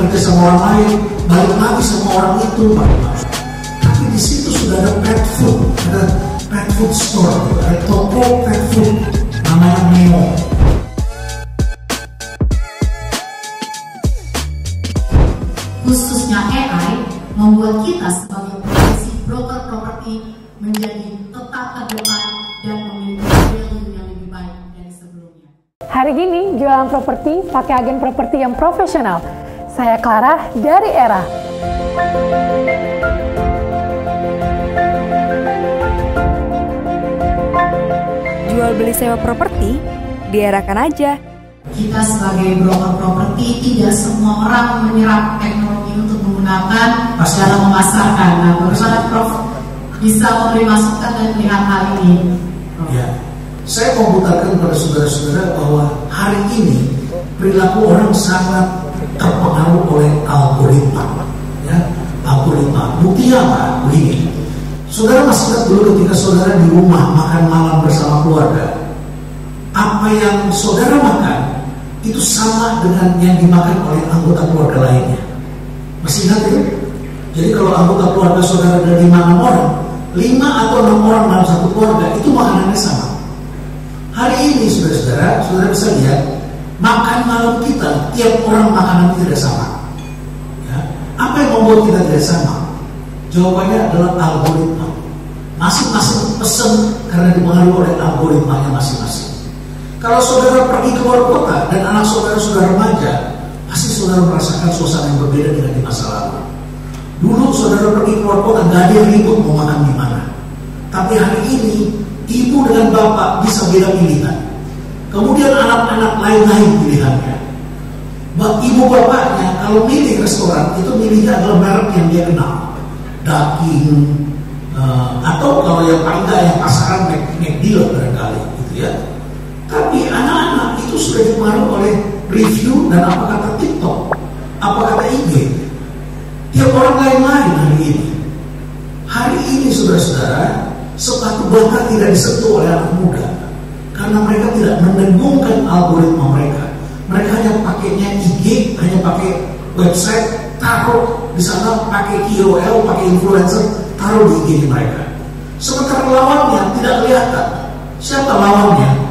kerja sama orang lain, balik lagi sama orang itu. Tapi di situ sudah ada pet food, ada pet food store, ada toko pet food namanya Nemo. Khususnya AI membuat kita sebagai profesi broker properti menjadi tetap terdepan dan memiliki value yang lebih baik dari sebelumnya. Hari ini jualan properti pakai agen properti yang profesional. Saya Cara dari Era. Jual beli sewa properti diarahkan aja. Kita sebagai broker properti tidak semua orang menyerap teknologi untuk menggunakan dalam memasarkan. Nah, bagaimana Prof bisa memberi masukan dan melihat hal ini? Ya, saya mau putarkan pada saudara-saudara bahwa hari ini perilaku orang sangat terpengaruh oleh algoritma. Ya, algoritma. Buktinya apa? Begini. Saudara masih ingat dulu ketika saudara di rumah makan malam bersama keluarga, apa yang saudara makan itu sama dengan yang dimakan oleh anggota keluarga lainnya. Masih ingat itu? Jadi kalau anggota keluarga saudara ada 5-6 orang, 5 atau 6 orang dalam satu keluarga itu makanannya sama. Hari ini saudara-saudara, saudara bisa lihat makan malam kita, tiap orang makanan tidak sama. Ya. Apa yang membuat kita tidak sama? Jawabannya adalah algoritma. Masing-masing pesan karena dipengaruhi oleh algoritmanya masing-masing. Kalau saudara pergi ke luar kota dan anak saudara sudah remaja, pasti saudara merasakan suasana yang berbeda dengan di masa lalu. Dulu saudara pergi ke luar kota, gak ada yang ribut mau makan di mana. Tapi hari ini, ibu dengan bapak bisa beda pilihan. Kemudian anak-anak lain-lain pilihannya. Ibu bapaknya kalau milih restoran, itu milihnya adalah merek yang dia kenal. Daging, atau kalau yang paling gak yang pasaran McD barangkali gitu ya. Tapi anak-anak itu sudah dipengaruhi oleh review dan apa kata TikTok, apa kata IG. Tiap orang lain-lain hari ini. Hari ini saudara-saudara, sepatu bakal tidak disentuh oleh anak muda karena mereka tidak mendengungkan algoritma mereka. Mereka hanya pakainya IG, hanya pakai website, taruh di sana, pakai KOL, pakai influencer, taruh di IG mereka. Sementara lawannya tidak kelihatan. Siapa lawannya?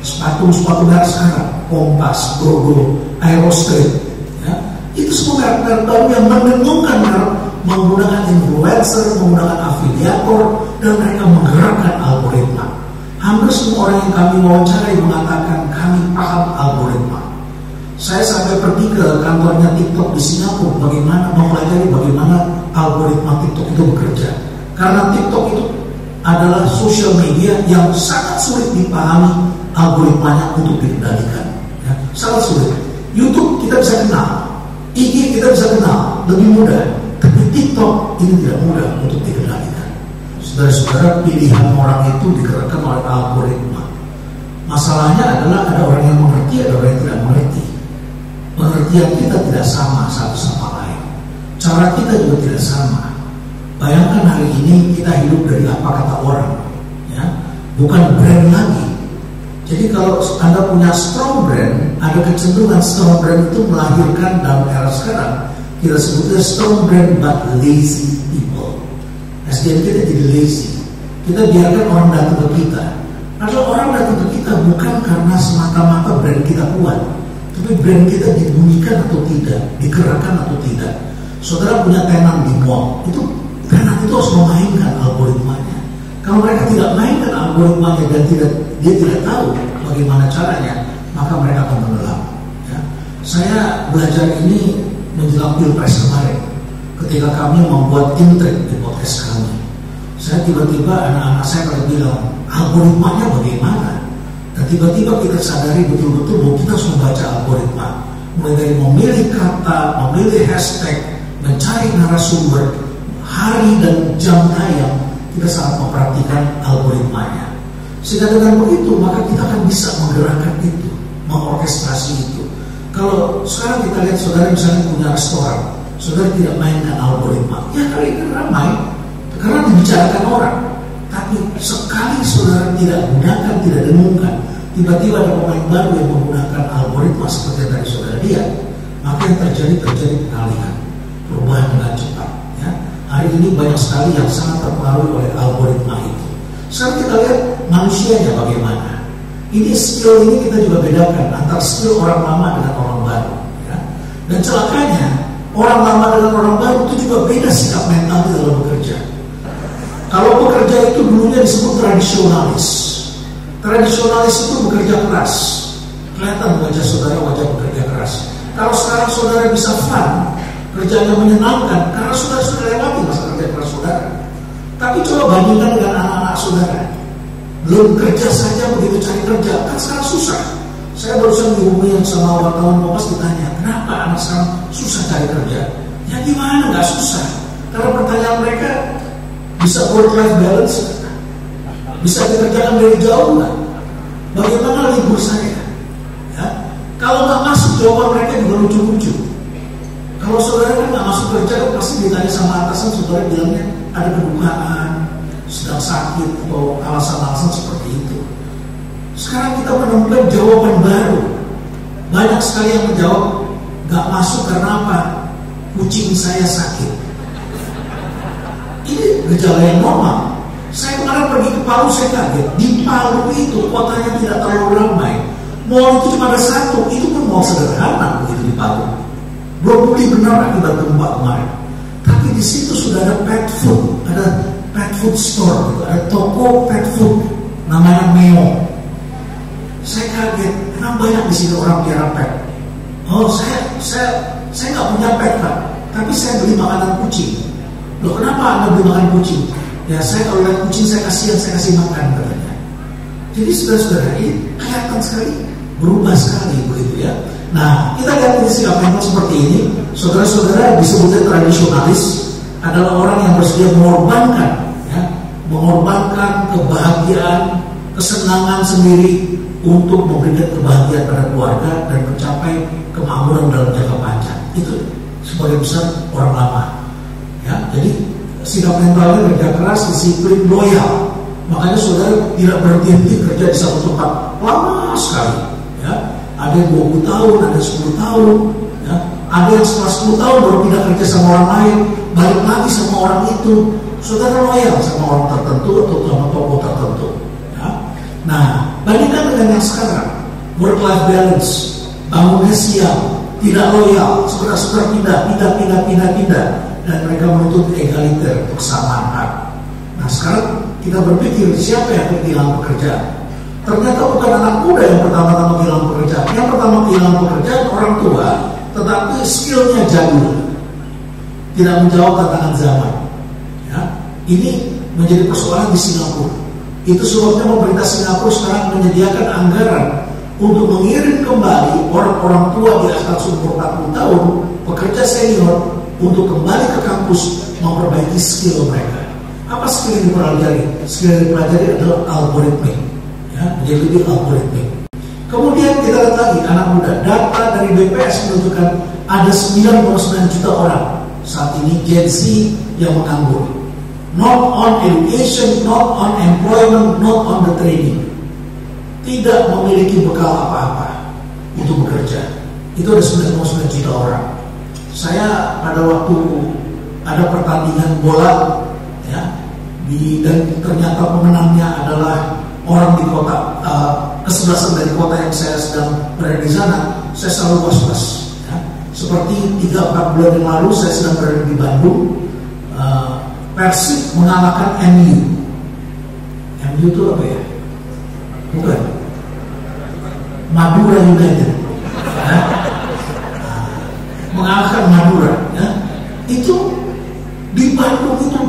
Sepatu merek sekarang, Kompas, Gogo, Aerostreet, ya. Itu semua merek-merek baru yang mendengungkan merek, menggunakan influencer, menggunakan afiliator, dan mereka menggerakkan algoritma. Hampir semua orang yang kami wawancarai mengatakan kami paham algoritma. Saya sampai pergi ke kantornya TikTok di Singapura, bagaimana mempelajari bagaimana algoritma TikTok itu bekerja. Karena TikTok itu adalah sosial media yang sangat sulit dipahami algoritmanya untuk dikendalikan, ya, sangat sulit. YouTube kita bisa kenal, IG kita bisa kenal, lebih mudah. Tapi TikTok ini tidak mudah untuk dikendalikan. Saudara-saudara, pilihan orang itu digerakkan oleh algoritma. Masalahnya adalah ada orang yang mengerti, ada orang yang tidak mengerti. Pengertian kita tidak sama satu sama lain. Cara kita juga tidak sama. Bayangkan hari ini kita hidup dari apa kata orang, ya, bukan brand lagi. Jadi kalau Anda punya strong brand, ada kecenderungan strong brand itu melahirkan dalam era sekarang kita sebutnya strong brand but lazy people. SDM kita jadi lazy. Kita biarkan orang datang ke kita. Padahal orang datang ke kita bukan karena semata-mata brand kita kuat, tapi brand kita dibunyikan atau tidak, digerakkan atau tidak. Saudara punya tenan di mall, itu tenan itu harus memainkan algoritmanya. Kalau mereka tidak mainkan algoritmanya dan dia tidak tahu bagaimana caranya, maka mereka akan tenggelam. Ya. Saya belajar ini menjelang Pilpres kemarin, ketika kami membuat intrik di podcast kami. Saya tiba-tiba anak-anak saya pada bilang, algoritmanya bagaimana? Dan tiba-tiba kita sadari betul-betul bahwa kita harus membaca algoritma. Mulai dari memilih kata, memilih hashtag, mencari narasumber, hari dan jam tayang, kita sangat memperhatikan algoritmanya. Sehingga dengan begitu, maka kita akan bisa menggerakkan itu, mengorkestrasi itu. Kalau sekarang kita lihat saudara misalnya punya restoran, saudara tidak mainkan algoritma, ya kali ini ramai, karena dibicarakan orang. Tapi sekali saudara tidak gunakan, tidak dengungkan, tiba-tiba ada pemain baru yang menggunakan algoritma seperti yang tadi saudara lihat, maka yang terjadi pengalihan, perubahan dengan cepat. Ya. Hari ini banyak sekali yang sangat terpengaruh oleh algoritma itu. Sekarang kita lihat manusianya bagaimana. Ini skill ini kita juga bedakan antara skill orang lama dengan orang baru. Ya. Dan celakanya orang lama dengan orang baru itu juga beda sikap mental di dalam bekerja. Kalau bekerja itu dulunya disebut tradisionalis. Tradisionalis itu bekerja keras. Kelihatan wajah saudara wajah bekerja keras. Kalau sekarang saudara bisa fun, kerjanya menyenangkan, karena sudah lewati masa kerja keras saudara. Tapi coba bandingkan dengan anak-anak saudara. Belum kerja saja begitu cari kerja, kan sekarang susah. Saya barusan dihubungi sama wartawan Kompas ditanya, kenapa anak sekarang susah cari kerja? Ya gimana, nggak susah. Karena pertanyaan mereka, bisa work-life balance? Bisa dikerjakan dari jauh nggak? Bagaimana libur saya? Ya? Kalau nggak masuk, jawaban mereka juga lucu-lucu. Kalau saudara kan nggak masuk kerja, pasti ditanya sama atasan, saudara bilangnya ada kedukaan, sedang sakit, atau alasan-alasan seperti itu. Sekarang kita menemukan jawaban baru. Banyak sekali yang menjawab nggak masuk karena apa? Kucing saya sakit. Ini gejala yang normal. Saya kemarin pergi ke Palu, saya kaget. Di Palu itu kotanya tidak terlalu ramai. Mall itu cuma ada satu, itu pun mall sederhana begitu di Palu. Belum pulih benar akibat gempa kemarin. Tapi di situ sudah ada pet food, ada pet food store, gitu. Ada toko pet food namanya Meo. Saya kaget, kenapa banyak di sini orang piara pet? Oh, saya nggak punya pet Pak, tapi saya beli makanan kucing. Loh, kenapa Anda beli makan kucing? Ya saya kalau lihat kucing saya kasihan, saya kasih makan katanya. Jadi saudara-saudara ini kelihatan sekali, berubah sekali begitu ya. Nah, kita lihat ini sikap mental seperti ini. Saudara-saudara disebutnya tradisionalis adalah orang yang bersedia mengorbankan, ya, mengorbankan kebahagiaan, kesenangan sendiri untuk memberikan kebahagiaan pada keluarga dan mencapai kemakmuran dalam jangka panjang. Itu sebagai besar orang lama. Ya, jadi sikap mentalnya kerja keras, disiplin, loyal. Makanya saudara tidak berhenti kerja di satu tempat lama sekali. Ya, ada yang 20 tahun, ada yang 10 tahun. Ya, ada yang setelah 10 tahun baru pindah kerja sama orang lain, balik lagi sama orang itu. Saudara loyal sama orang tertentu atau sama tokoh tertentu. Ya. Nah, bandingkan dengan yang sekarang, work-life balance, bangunnya siang, tidak loyal, saudara-saudara pindah, dan mereka menuntut egaliter, kesamaan hak. Nah, sekarang kita berpikir siapa yang kehilangan pekerjaan? Ternyata bukan anak muda yang pertama-tama kehilangan pekerjaan. Yang pertama kehilangan pekerjaan orang tua, tetapi skillnya jadul, tidak menjawab tantangan zaman. Ya, ini menjadi persoalan di Singapura. Itu sebabnya pemerintah Singapura sekarang menyediakan anggaran untuk mengirim kembali orang-orang tua di atas umur 40 tahun, pekerja senior, untuk kembali ke kampus memperbaiki skill mereka. Apa skill yang dipelajari? Skill yang dipelajari adalah algoritmik, ya, menjadi lebih algoritmik. Kemudian kita lihat lagi anak muda. Data dari BPS menunjukkan ada 9,9 juta orang saat ini Gen Z yang menganggur. Not on education, not on employment, not on the training. Tidak memiliki bekal apa-apa untuk bekerja. Itu ada 9,9 juta orang. Saya pada waktu ada pertandingan bola, ya, dan ternyata pemenangnya adalah orang di kota kesebelasan dari kota yang saya sedang berada di sana, saya selalu was-was. Ya. Seperti 3-4 bulan yang lalu saya sedang berada di Bandung, Persib mengalahkan MU. MU itu apa ya? Bukan. Madura United. Ya. Mengalahkan Madura, ya. Itu di Bandung itu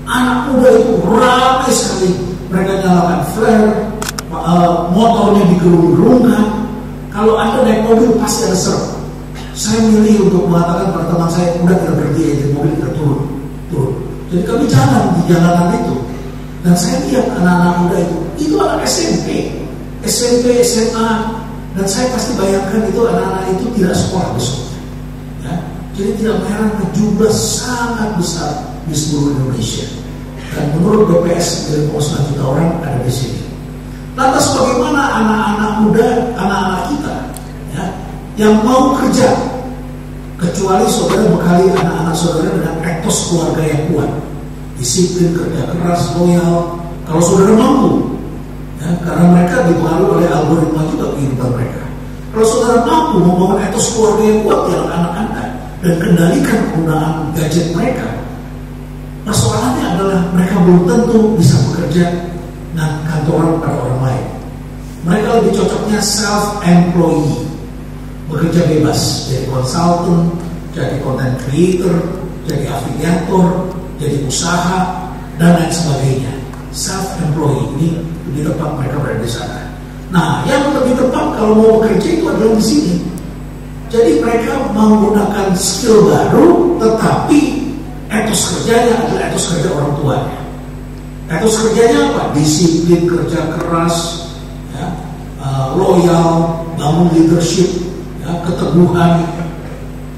anak muda itu ramai sekali. Mereka nyalakan flare, motornya digerung-gerungkan. Kalau Anda naik mobil pasti ada serem. Saya milih untuk mengatakan pada teman saya, udah kita berhenti aja, mobil kita turun. Jadi kami jalan di jalanan itu, dan saya lihat anak-anak muda itu anak SMP, SMA, dan saya pasti bayangkan itu anak-anak itu tidak sekolah besok. Jadi tidak heran jumlah sangat besar di seluruh Indonesia. Dan menurut BPS 9,9 juta orang ada di sini. Lantas bagaimana anak-anak muda, anak-anak kita, ya, yang mau kerja Kecuali saudara bekali anak-anak saudara dengan etos keluarga yang kuat, disiplin, kerja keras, loyal. Kalau saudara mampu, ya, karena mereka dipengaruhi oleh algoritma juga kehidupan mereka. Kalau saudara mampu membangun etos keluarga yang kuat di anak-anak Anda dan kendalikan penggunaan gadget mereka, persoalannya adalah mereka belum tentu bisa bekerja dengan kantoran pada orang lain. Mereka lebih cocoknya self-employee, bekerja bebas, jadi konsultan, jadi content creator, jadi afiliator, jadi usaha, dan lain sebagainya. Self-employee ini lebih tepat mereka berada di sana. Nah, yang lebih tepat kalau mau bekerja itu adalah di sini. Jadi mereka menggunakan skill baru, tetapi etos kerjanya adalah etos kerja orang tuanya. Etos kerjanya apa? Disiplin, kerja keras, ya, loyal, bangun leadership, ya, keteguhan,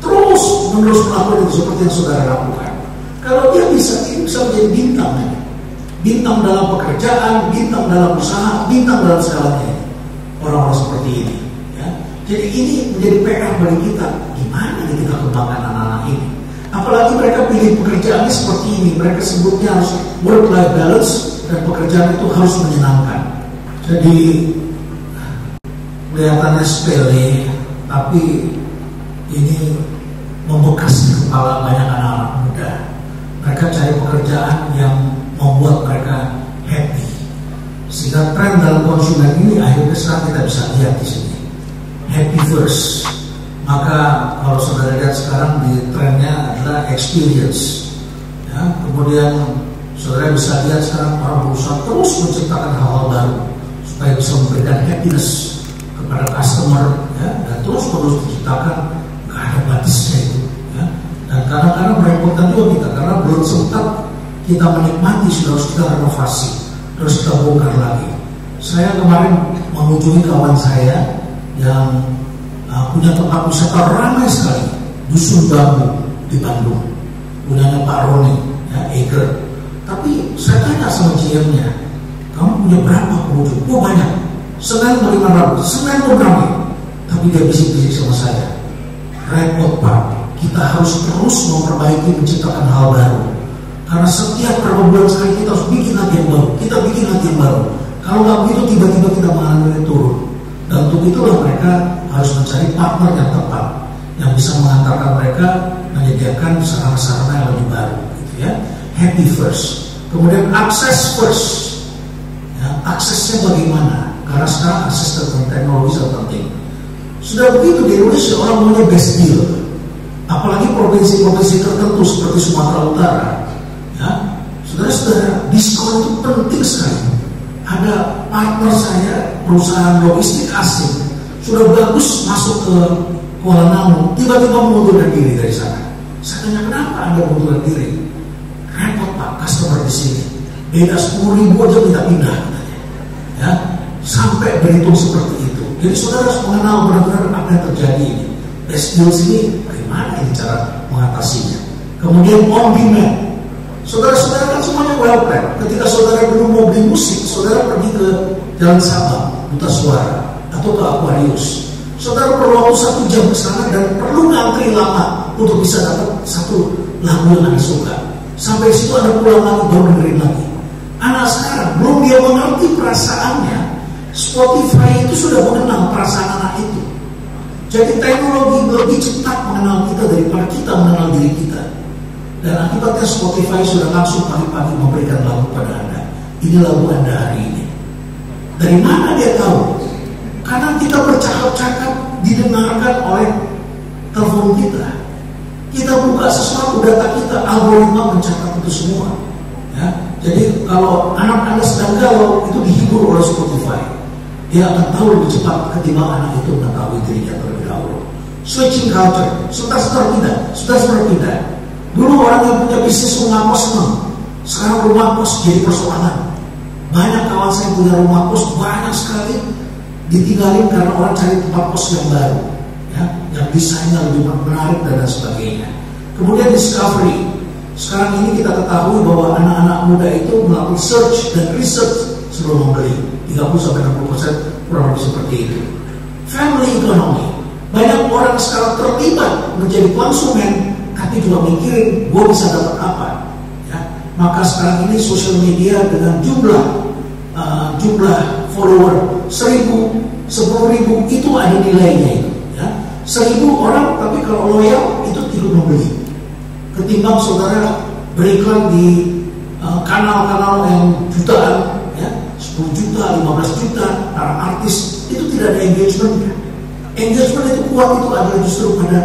terus menerus melakukan itu seperti yang saudara lakukan. Kalau dia bisa menjadi bintang, ya. Bintang dalam pekerjaan, bintang dalam usaha, bintang dalam segalanya. Orang-orang seperti ini, ya. Jadi ini menjadi PR bagi kita. Gimana nih kita kembangkan anak-anak ini? Apalagi mereka pilih pekerjaannya seperti ini. Mereka sebutnya harus work-life balance, dan pekerjaan itu harus menyenangkan. Jadi kelihatannya sepele, tapi ini membekas di kepala banyak anak-anak muda. Mereka cari pekerjaan yang membuat mereka happy. Sehingga tren dalam konsumen ini akhirnya sekarang kita bisa lihat di sini. Happy first. Maka kalau saudara lihat sekarang di trennya adalah experience. Ya, kemudian saudara bisa lihat sekarang orang berusaha terus menciptakan hal-hal baru supaya bisa memberikan happiness kepada customer, ya, dan terus diciptakan, nggak ada batasnya itu, ya. Dan kadang-kadang merepotkan juga kita karena belum sempat kita menikmati, sudah harus kita renovasi, terus kita bongkar lagi. Saya kemarin mengunjungi kawan saya yang punya tempat wisata ramai sekali, Dusun Bambu di Bandung, punyanya Pak Roni, ya, Agar. Tapi saya tanya sama GM-nya, kamu punya berapa pengunjung? Oh banyak, Senin 500, Senin pun ramai. Tapi dia bisik-bisik sama saya, repot Pak, kita harus terus memperbaiki, menciptakan hal baru. Karena setiap beberapa bulan sekali kita harus bikin lagi yang baru, kita bikin lagi yang baru. Kalau nggak begitu tiba-tiba kita mengalami turun. Dan untuk itulah mereka harus mencari partner yang tepat, yang bisa mengantarkan mereka menyediakan sarana-sarana yang lebih baru, gitu ya. Happy first, kemudian akses first. Ya, aksesnya bagaimana? Karena sekarang akses tentang teknologi sangat penting. Sudah begitu di Indonesia orang maunya best deal, apalagi provinsi-provinsi tertentu seperti Sumatera Utara. Ya, saudara-saudara, diskon itu penting sekali. Ada partner saya, perusahaan logistik asing, sudah bagus masuk ke Kuala Namu, tiba-tiba mengundurkan diri dari sana. Saya tanya, kenapa Anda mengundurkan diri? Repot Pak, customer di sini beda 10.000 aja minta pindah, ya, sampai berhitung seperti itu. Jadi saudara harus mengenal benar-benar apa yang terjadi ini. Best deals ini bagaimana ini cara mengatasinya. Kemudian on demand. Saudara-saudara kan semuanya well planned. Ketika saudara dulu mau beli musik, saudara pergi ke Jalan Sabang, Duta Suara, atau ke Aquarius. Saudara perlu waktu 1 jam ke sana dan perlu ngantri lama untuk bisa dapat satu lagu yang Anda suka. Sampai situ Anda pulang lagi, baru dengerin lagi. Anak sekarang belum dia mengerti perasaannya. Spotify itu sudah mengenal perasaan anak itu. Jadi teknologi lebih cepat mengenal kita daripada kita mengenal diri kita. Dan akibatnya Spotify sudah langsung pagi-pagi memberikan lagu pada Anda. Ini lagu Anda hari ini. Dari mana dia tahu? Karena kita bercakap-cakap didengarkan oleh telepon kita. Kita buka sesuatu, data kita, algoritma mencatat itu semua. Ya, jadi kalau anak Anda sedang galau, itu dihibur oleh Spotify. Dia akan tahu lebih cepat ketimbang anak itu mengetahui dirinya terlebih dahulu. Switching culture, sebentar pindah. Dulu orang yang punya bisnis rumah kos senang. Sekarang rumah kos jadi persoalan. Banyak kawan saya punya rumah kos, banyak sekali ditinggalin karena orang cari tempat kos yang baru, ya, yang desainnya lebih menarik dan sebagainya. Kemudian discovery. Sekarang ini kita ketahui bahwa anak-anak muda itu melakukan search dan research sebelum membeli. 30-60% kurang lebih seperti itu. Family economy. Banyak orang sekarang terlibat menjadi konsumen, tapi juga mikirin gue bisa dapat apa. Ya. Maka sekarang ini sosial media dengan jumlah follower 1.000, 10.000 itu ada nilainya itu. Ya. 1.000 orang, tapi kalau loyal itu tidak membeli. Ketimbang saudara beriklan di kanal-kanal yang jutaan, ya, 10 juta, 15 juta, para artis, itu tidak ada engagementnya. Engagement itu kuat itu adalah justru pada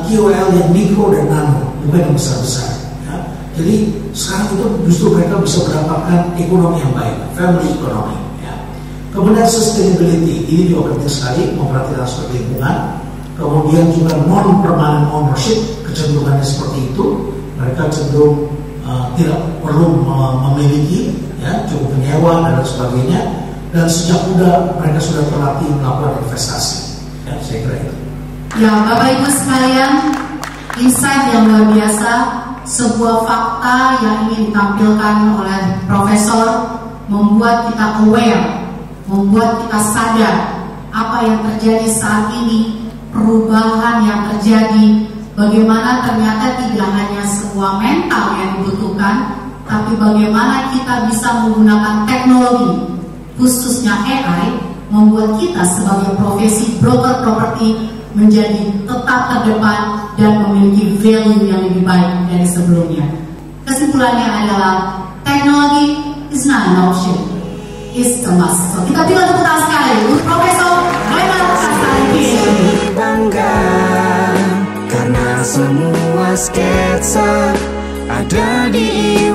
KOL yang mikro dan nano, bukan yang besar-besar. Ya. Jadi sekarang itu justru mereka bisa mendapatkan ekonomi yang baik, family economy. Ya. Kemudian sustainability, ini juga penting sekali, memperhatikan aspek lingkungan. Kemudian juga non-permanent ownership, kecenderungannya seperti itu. Mereka cenderung tidak perlu memiliki, ya, cukup menyewa dan sebagainya. Dan sejak muda mereka sudah terlatih melakukan investasi. Ya, saya kira itu. Ya, Bapak Ibu sekalian, insight yang luar biasa, sebuah fakta yang ingin ditampilkan oleh Profesor membuat kita aware, membuat kita sadar apa yang terjadi saat ini, perubahan yang terjadi, bagaimana ternyata tidak hanya sebuah mental yang dibutuhkan, tapi bagaimana kita bisa menggunakan teknologi, khususnya AI, membuat kita sebagai profesi broker properti menjadi tetap terdepan dan memiliki value yang lebih baik dari sebelumnya. Kesimpulannya adalah teknologi is not an option, it's a must. So, kita berikan tepuk tangan sekali untuk Profesor Rhenald Kasali. Bangga karena semua sketsa ada di IWA